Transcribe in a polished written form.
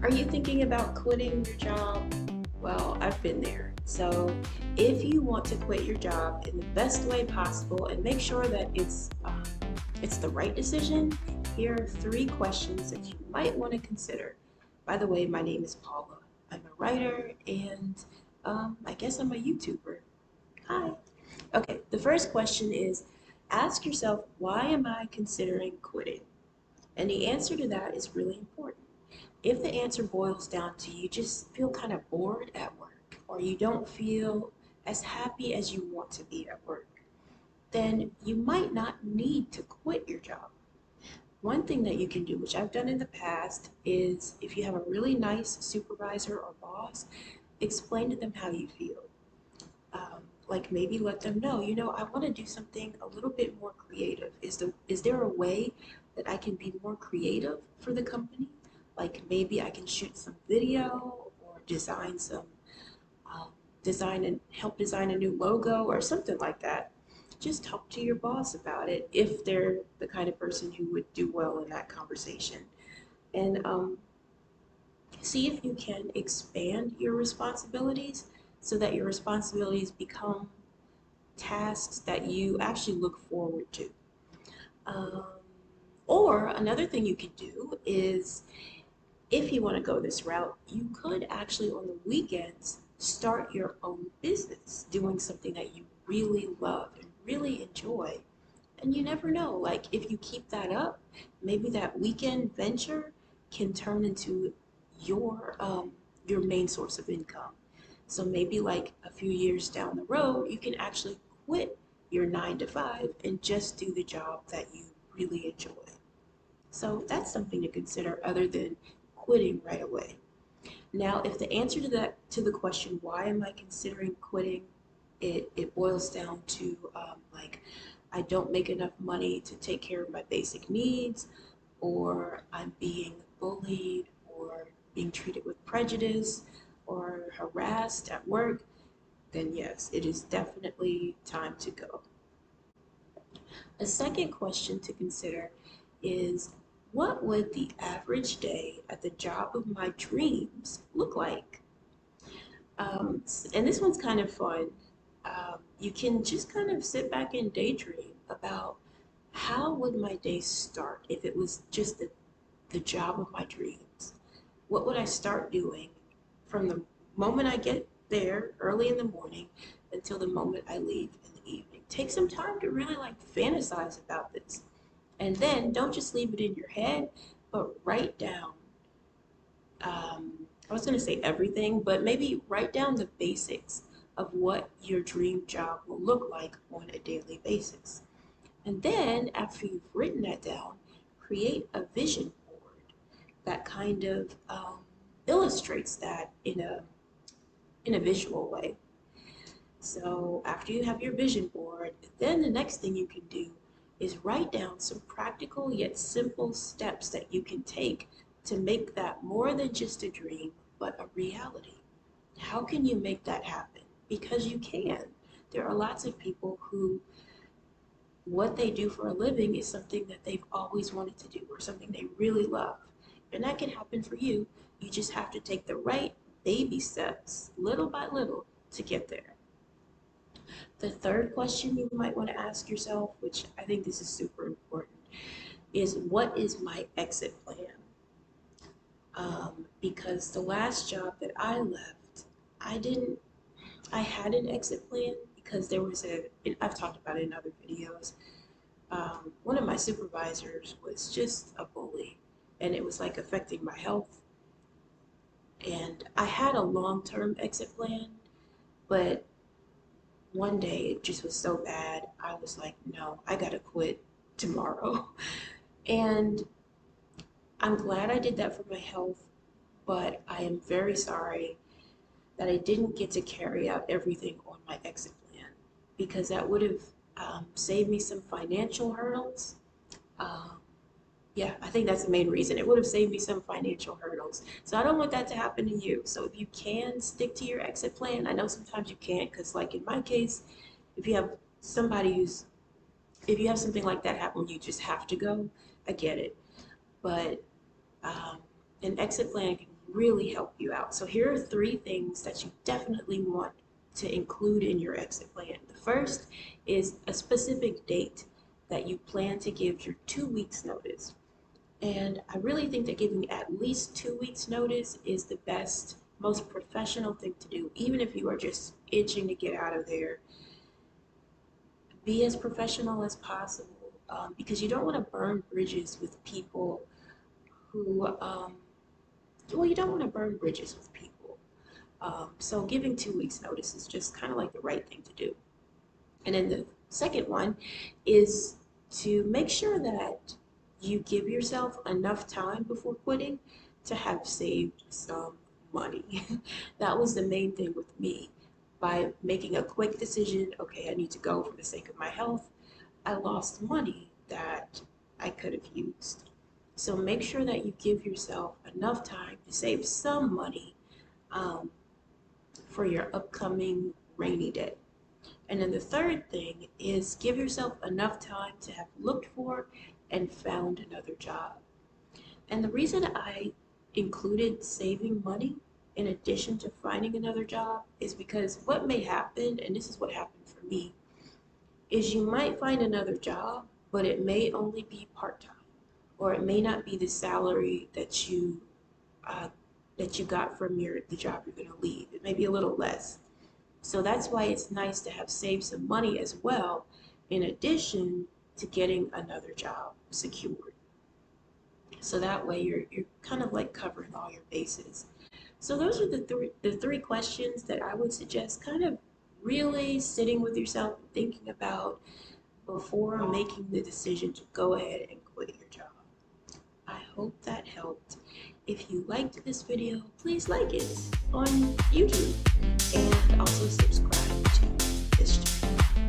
Are you thinking about quitting your job? Well, I've been there. So, if you want to quit your job in the best way possible and make sure that it's the right decision, here are three questions that you might want to consider. By the way, my name is Paula. I'm a writer and I guess I'm a YouTuber. Hi. Okay, the first question is ask yourself, why am I considering quitting? And the answer to that is really important. If the answer boils down to you just feel kind of bored at work or you don't feel as happy as you want to be at work, then you might not need to quit your job. One thing that you can do, which I've done in the past, is if you have a really nice supervisor or boss, explain to them how you feel. Like maybe let them know, I want to do something a little bit more creative. Is there a way that I can be more creative for the company? Like maybe I can shoot some video or um, design and help design a new logo or something like that. Just talk to your boss about it if they're the kind of person who would do well in that conversation. And see if you can expand your responsibilities so that your responsibilities become tasks that you actually look forward to. Um, or another thing you could do is if you want to go this route, you could actually on the weekends start your own business doing something that you really love and really enjoy. And you never know, like if you keep that up, maybe that weekend venture can turn into your main source of income. So maybe like a few years down the road, you can actually quit your 9 to 5 and just do the job that you really enjoy. So that's something to consider other than quitting right away. Now, if the answer to the question, why am I considering quitting, it boils down to like I don't make enough money to take care of my basic needs, or I'm being bullied, or being treated with prejudice, or harassed at work, then yes, it is definitely time to go. A second question to consider is what would the average day at the job of my dreams look like? And this one's kind of fun. You can just kind of sit back and daydream about how would my day start if it was just the job of my dreams? What would I start doing from the moment I get there early in the morning until the moment I leave in the evening? Take some time to really like fantasize about this. And then don't just leave it in your head, but write down. I was going to say everything, but maybe write down the basics of what your dream job will look like on a daily basis. And then, after you've written that down, create a vision board that kind of illustrates that in a visual way. So after you have your vision board, then the next thing you can do is write down some practical yet simple steps that you can take to make that more than just a dream, but a reality. How can you make that happen? Because you can. There are lots of people who what they do for a living is something that they've always wanted to do or something they really love. And that can happen for you. You just have to take the right baby steps, little by little, to get there. The third question you might want to ask yourself, which I think this is super important, is what is my exit plan? Because the last job that I left, I didn't, I had an exit plan because there was I've talked about it in other videos. One of my supervisors was just a bully and it was like affecting my health. And I had a long term exit plan, but one day it just was so bad. I was like, no, I gotta quit tomorrow. And I'm glad I did that for my health, but I am very sorry that I didn't get to carry out everything on my exit plan because that would have saved me some financial hurdles. Um, yeah, I think that's the main reason. It would have saved me some financial hurdles. So I don't want that to happen to you. So if you can stick to your exit plan, I know sometimes you can't because, like in my case, if you have somebody who's, if you have something like that happen, you just have to go. I get it. But um, an exit plan can really help you out. So here are 3 things that you definitely want to include in your exit plan. The first is a specific date that you plan to give your 2 weeks notice. And I really think that giving at least 2 weeks notice is the best, most professional thing to do. Even if you are just itching to get out of there, be as professional as possible, because you don't want to burn bridges with people who, well, you don't want to burn bridges with people. So giving 2 weeks notice is just kind of like the right thing to do. And then the second one is to make sure that you give yourself enough time before quitting to have saved some money. That was the main thing with me. By making a quick decision, okay, I need to go for the sake of my health, I lost money that I could have used. So make sure that you give yourself enough time to save some money, um, for your upcoming rainy day. And then the third thing is give yourself enough time to have looked for and found another job. And the reason I included saving money in addition to finding another job is because what may happen, and this is what happened for me, is you might find another job, but it may only be part-time, or it may not be the salary uh, that you got from the job you're going to leave. It may be a little less. So that's why it's nice to have saved some money as well, in addition to getting another job secured. So that way you're kind of like covering all your bases. So those are the three questions that I would suggest kind of really sitting with yourself and thinking about before making the decision to go ahead and quit your job. I hope that helped. If you liked this video, please like it on YouTube and also subscribe to this channel.